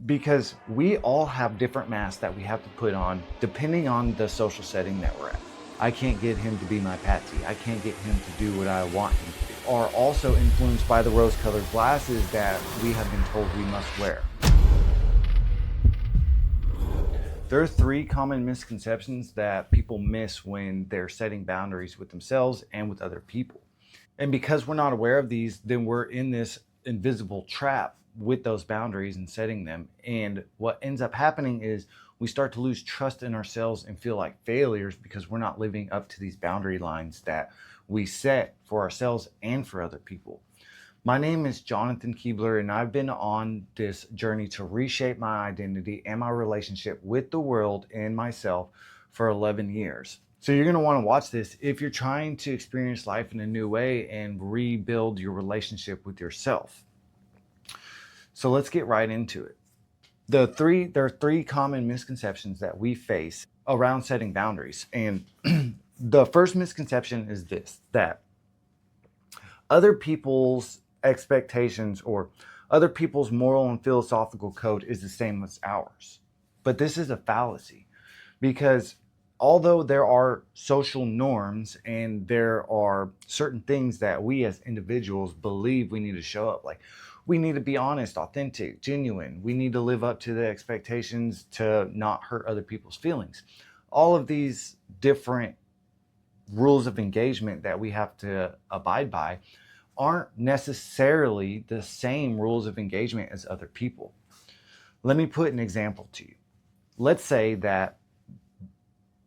Because we all have different masks that we have to put on depending on the social setting that we're at. I can't get him to be my Patsy. I can't get him to do what I want him to do. Are also influenced by the rose-colored glasses that we have been told we must wear. There are 3 common misconceptions that people miss when they're setting boundaries with themselves and with other people. And because we're not aware of these, then we're in this invisible trap with those boundaries and setting them. And what ends up happening is we start to lose trust in ourselves and feel like failures because we're not living up to these boundary lines that we set for ourselves and for other people. My name is Johnathon Kiebler, and I've been on this journey to reshape my identity and my relationship with the world and myself for 11 years. So you're going to want to watch this if you're trying to experience life in a new way and rebuild your relationship with yourself. So let's get right into it. There are 3 common misconceptions that we face around setting boundaries. And the first misconception is this, that other people's expectations or other people's moral and philosophical code is the same as ours. But this is a fallacy, because although there are social norms and there are certain things that we as individuals believe we need to show up, like we need to be honest, authentic, genuine. We need to live up to the expectations to not hurt other people's feelings. All of these different rules of engagement that we have to abide by aren't necessarily the same rules of engagement as other people. Let me put an example to you. Let's say that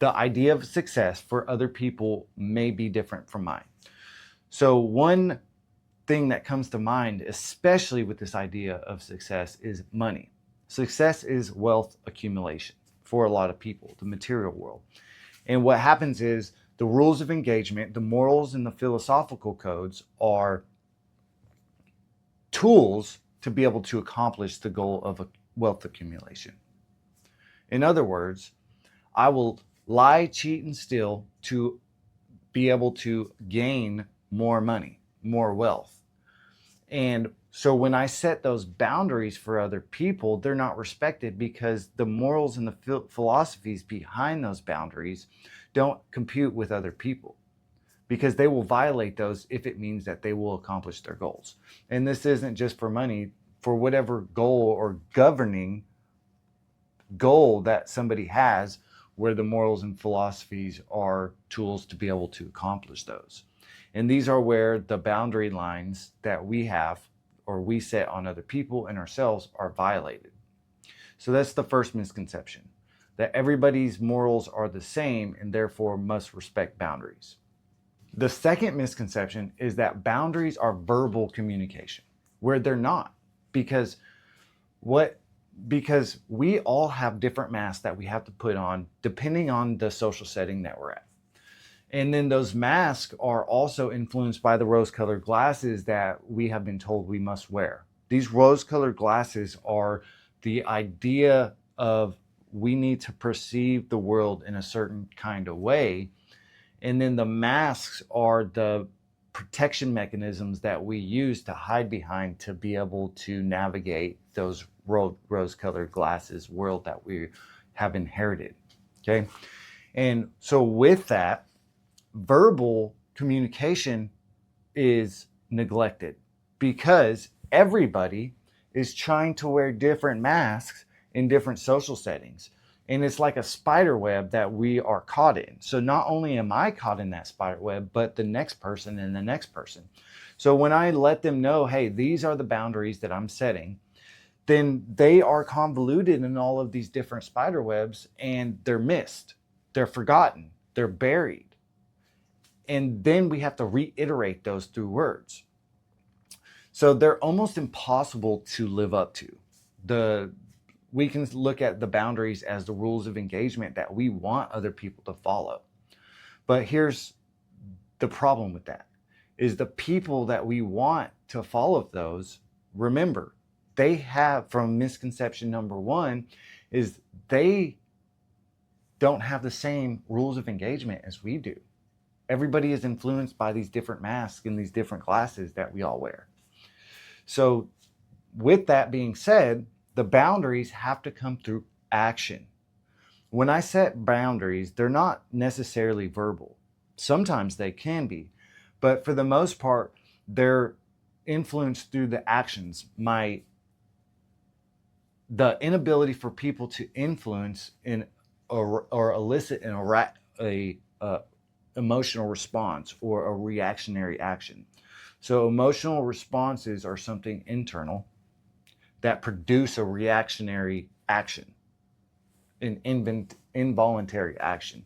the idea of success for other people may be different from mine. So one thing that comes to mind, especially with this idea of success, is money. Success is wealth accumulation for a lot of people, the material world. And what happens is the rules of engagement, the morals and the philosophical codes are tools to be able to accomplish the goal of wealth accumulation. In other words, I will lie, cheat, and steal to be able to gain more money, more wealth. And so when I set those boundaries for other people, they're not respected because the morals and the philosophies behind those boundaries don't compute with other people, because they will violate those if it means that they will accomplish their goals. And this isn't just for money, for whatever goal or governing goal that somebody has, where the morals and philosophies are tools to be able to accomplish those. And these are where the boundary lines that we have or we set on other people and ourselves are violated. So that's the first misconception, that everybody's morals are the same and therefore must respect boundaries. The second misconception is that boundaries are verbal communication, where they're not, because we all have different masks that we have to put on depending on the social setting that we're at. And then those masks are also influenced by the rose-colored glasses that we have been told we must wear. These rose-colored glasses are the idea of we need to perceive the world in a certain kind of way. And then the masks are the protection mechanisms that we use to hide behind to be able to navigate those rose-colored glasses world that we have inherited. Okay. And so with that, verbal communication is neglected because everybody is trying to wear different masks in different social settings. And it's like a spider web that we are caught in. So not only am I caught in that spider web, but the next person and the next person. So when I let them know, hey, these are the boundaries that I'm setting, then they are convoluted in all of these different spider webs and they're missed, they're forgotten, they're buried. And then we have to reiterate those through words. So they're almost impossible to live up to. We can look at the boundaries as the rules of engagement that we want other people to follow. But here's the problem with that, is the people that we want to follow those, remember, they have, from misconception number 1, is they don't have the same rules of engagement as we do. Everybody is influenced by these different masks and these different glasses that we all wear. So with that being said, The boundaries have to come through action. When I set boundaries, they're not necessarily verbal. Sometimes they can be, but for the most part, they're influenced through the actions. The inability for people to influence or elicit a emotional response or a reactionary action. So emotional responses are something internal that produce a reactionary action, an involuntary action.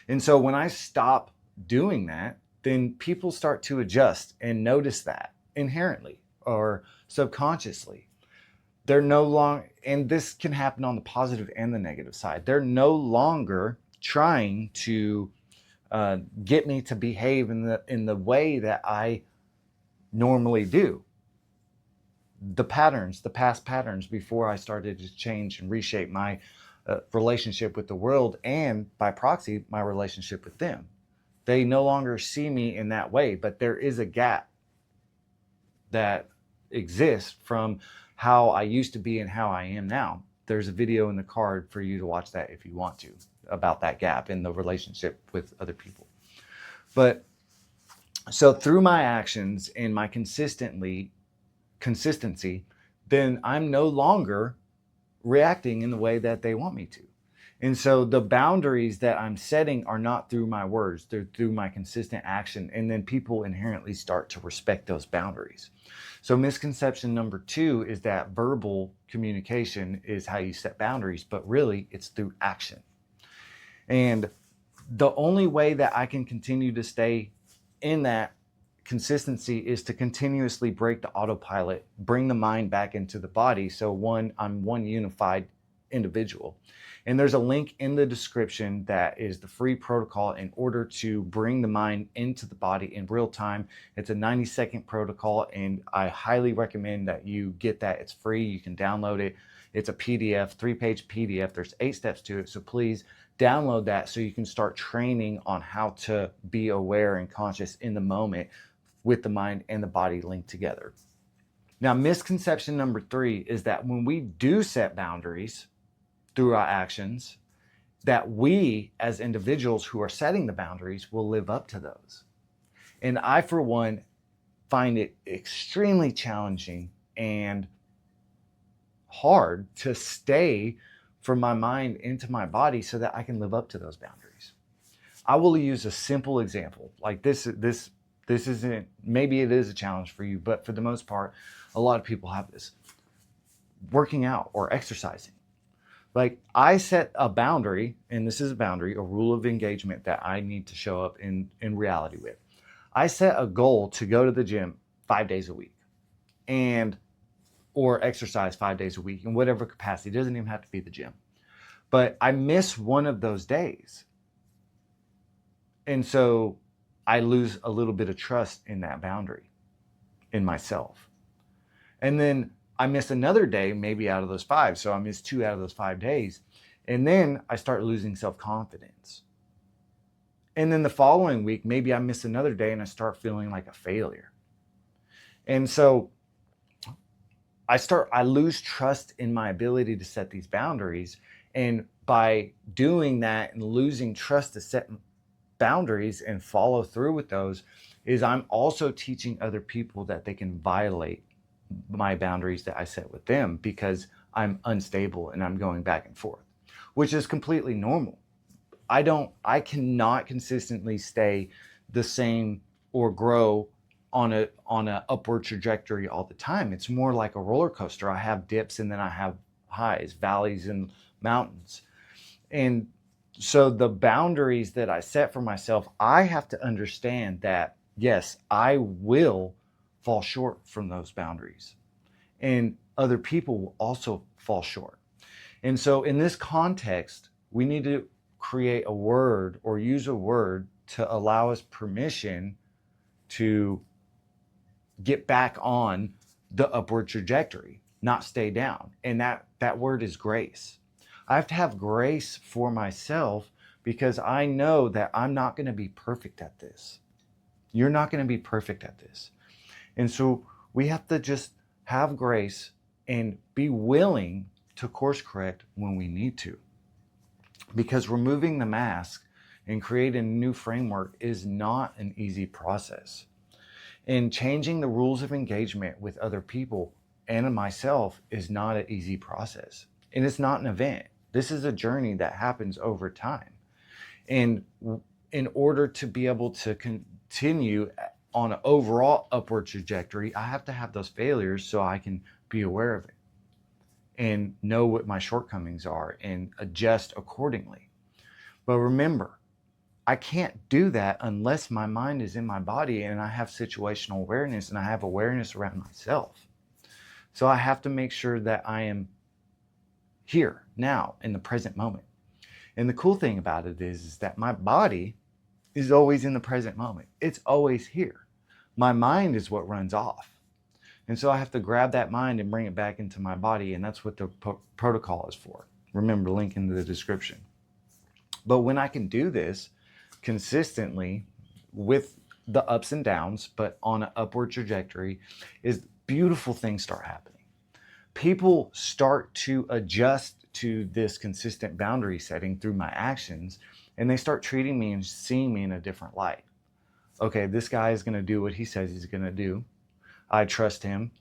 And so when I stop doing that, then people start to adjust and notice that inherently or subconsciously. They're no longer, and this can happen on the positive and the negative side, they're no longer trying to get me to behave in the way that I normally do. The past patterns before I started to change and reshape my relationship with the world, and by proxy, my relationship with them. They no longer see me in that way, but there is a gap that exists from how I used to be and how I am now. There's a video in the card for you to watch that if you want to, about that gap in the relationship with other people. But so through my actions and my consistency, then I'm no longer reacting in the way that they want me to. And so the boundaries that I'm setting are not through my words, they're through my consistent action. And then people inherently start to respect those boundaries. So misconception number 2 is that verbal communication is how you set boundaries, but really it's through action. And the only way that I can continue to stay in that consistency is to continuously break the autopilot, bring the mind back into the body. So I'm one unified individual. And there's a link in the description that is the free protocol in order to bring the mind into the body in real time. It's a 90-second protocol, and I highly recommend that you get that. It's free. You can download it. It's a PDF, 3-page PDF. There's 8 steps to it. So please download that so you can start training on how to be aware and conscious in the moment with the mind and the body linked together. Now, misconception number 3 is that when we do set boundaries through our actions, that we as individuals who are setting the boundaries will live up to those. And I, for one, find it extremely challenging and hard to stay from my mind into my body so that I can live up to those boundaries. I will use a simple example. Like this isn't, maybe it is a challenge for you, but for the most part, a lot of people have this. Working out or exercising. Like I set a boundary, and this is a boundary, a rule of engagement that I need to show up in reality with. I set a goal to go to the gym 5 days a week or exercise 5 days a week in whatever capacity. It doesn't even have to be the gym. But I miss one of those days. And so I lose a little bit of trust in that boundary, in myself. And then I miss another day, maybe out of those 5. So I miss 2 out of those 5 days. And then I start losing self-confidence. And then the following week, maybe I miss another day and I start feeling like a failure. And so I lose trust in my ability to set these boundaries. And by doing that and losing trust to set boundaries and follow through with those, is I'm also teaching other people that they can violate my boundaries that I set with them because I'm unstable and I'm going back and forth, which is completely normal. I cannot consistently stay the same or grow on a upward trajectory all the time. It's more like a roller coaster. I have dips and then I have highs, valleys, and mountains. And so the boundaries that I set for myself, I have to understand that, yes, I will fall short from those boundaries. And other people will also fall short. And so in this context, we need to create a word or use a word to allow us permission to get back on the upward trajectory, not stay down. And that word is grace. I have to have grace for myself because I know that I'm not going to be perfect at this. You're not going to be perfect at this. And so we have to just have grace and be willing to course correct when we need to. Because removing the mask and creating a new framework is not an easy process. And changing the rules of engagement with other people and myself is not an easy process. And it's not an event. This is a journey that happens over time. And in order to be able to continue on an overall upward trajectory, I have to have those failures so I can be aware of it and know what my shortcomings are and adjust accordingly. But remember, I can't do that unless my mind is in my body and I have situational awareness and I have awareness around myself. So I have to make sure that I am here, now, in the present moment. And the cool thing about it is that my body is always in the present moment. It's always here. My mind is what runs off. And so I have to grab that mind and bring it back into my body. And that's what the protocol is for. Remember, link in the description. But when I can do this consistently with the ups and downs, but on an upward trajectory, is beautiful things start happening. People start to adjust to this consistent boundary setting through my actions, and they start treating me and seeing me in a different light. Okay, this guy is going to do what he says he's going to do. I trust him.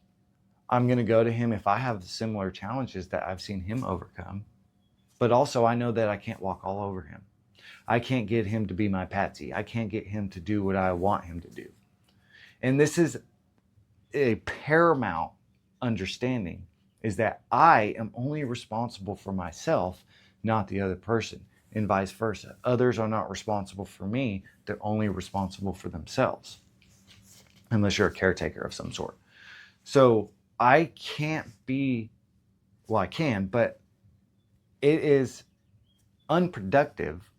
I'm going to go to him if I have similar challenges that I've seen him overcome. But also I know that I can't walk all over him. I can't get him to be my Patsy. I can't get him to do what I want him to do. And this is a paramount understanding, is that I am only responsible for myself, not the other person, and vice versa. Others are not responsible for me. They're only responsible for themselves, unless you're a caretaker of some sort. So I can't be, well, I can, but it is unproductive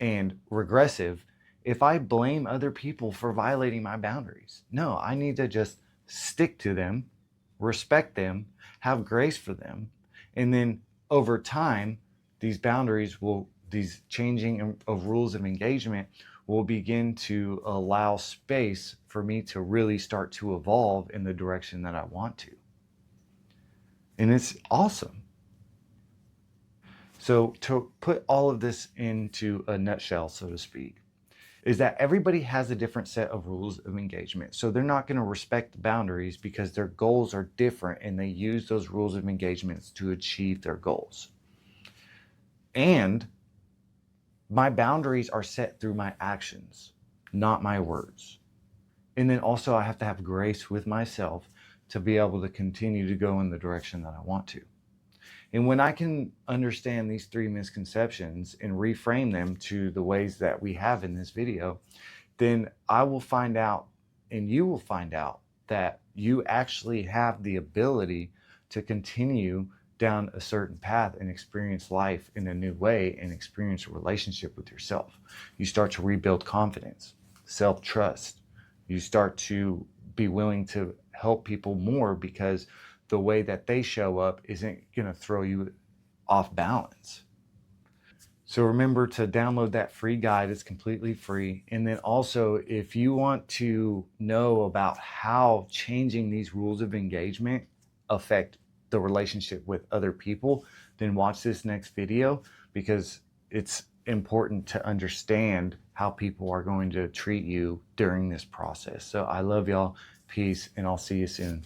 and regressive if I blame other people for violating my boundaries. No, I need to just stick to them, respect them, have grace for them, and then over time, these boundaries will, these changing of rules of engagement will begin to allow space for me to really start to evolve in the direction that I want to. And it's awesome. So to put all of this into a nutshell, so to speak, is that everybody has a different set of rules of engagement. So they're not going to respect the boundaries because their goals are different and they use those rules of engagements to achieve their goals. And my boundaries are set through my actions, not my words. And then also I have to have grace with myself to be able to continue to go in the direction that I want to. And when I can understand these three misconceptions and reframe them to the ways that we have in this video, then I will find out, and you will find out, that you actually have the ability to continue down a certain path and experience life in a new way and experience a relationship with yourself. You start to rebuild confidence, self-trust. You start to be willing to help people more because the way that they show up isn't going to throw you off balance. So remember to download that free guide. It's completely free. And then also, if you want to know about how changing these rules of engagement affect the relationship with other people, then watch this next video, because it's important to understand how people are going to treat you during this process. So I love y'all. Peace, and I'll see you soon.